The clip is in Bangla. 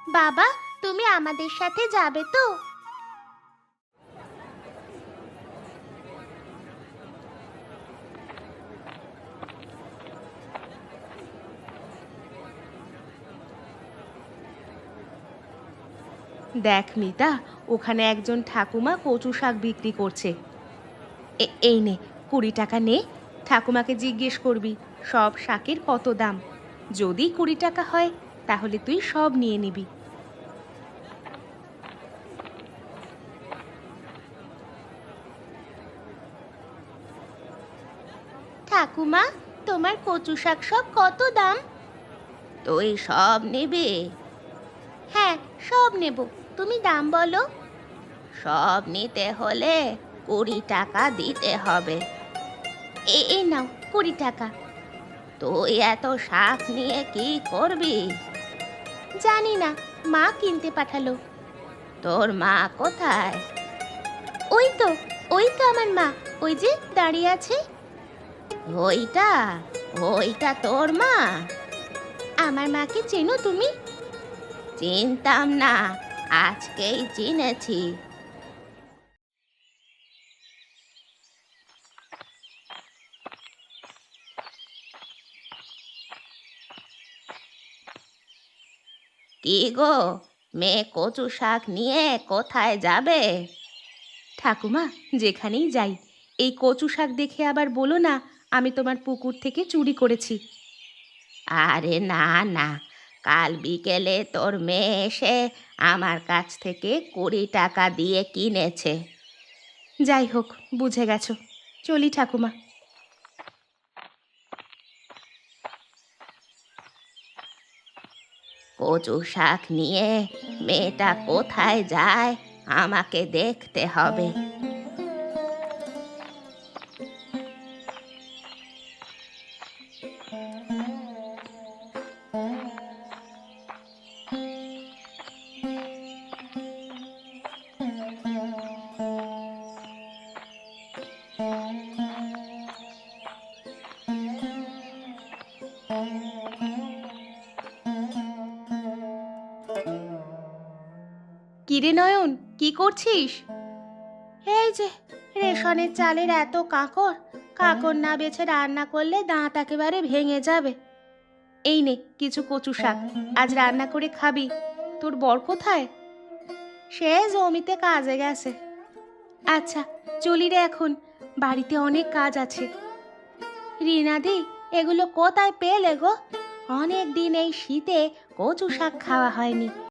বাবা, তুমি আমাদের সাথে যাবে তো? দেখ মিতা, ওখানে একজন ঠাকুমা কচু শাক বিক্রি করছে। এই নে, 20 টাকা নে। ঠাকুমাকে জিজ্ঞেস করবি সব শাকের কত দাম। যদি 20 টাকা হয় তাহলে তুই সব নিয়ে নিবি। ঠাকুমা, তোমার কচু শাক সব কত দাম? তুই সব নিবি? হ্যাঁ, সব নেব। তুমি দাম বলো। সব নিতে হলে 20 টাকা দিতে হবে। এই নাও 20 টাকা। তুই এত শাক নিয়ে কি করবি? জানি না, মা কিনতে পাঠালো। তোর মা কোথায়? ওই তো, ওই তো আমার মা, ওই যে দাঁড়িয়ে আছে। ওইটা ওইটা তোর মা? আমার মাকে চেনো তুমি? চিনতাম না, আজকেই চিনেছি। কি গো, মেয়ে কচু শাক নিয়ে কোথায় যাবে? ঠাকুমা, যেখানেই যাই এই কচু শাক দেখে আবার বলো না আমি তোমার পুকুর থেকে চুরি করেছি। আরে না না, কাল বিকেলে তোর মেয়ে এসে আমার কাছ থেকে 20 টাকা দিয়ে কিনেছে। যাই হোক, বুঝে গেছো। চলি ঠাকুমা। কচু শাক নিয়ে মেয়েটা কোথায় যায় আমাকে দেখতে হবে। কিরে নয়ন, কি করছিস? এই যে রেশনের চালের এত কাঁকর, কাঁকর না বেছে রান্না করলে দাঁত একেবারে ভেঙে যাবে। এই নে কিছু কচু শাক, আজ রান্না করে খাবি। তোর বর কোথায়? সে জমিতে কাজে গেছে। আচ্ছা, চলি রে এখন, বাড়িতে অনেক কাজ আছে। রিনাদি, এগুলো কোথায় পেলে গো? অনেক দিন এই শীতে কচু শাক খাওয়া হয়নি।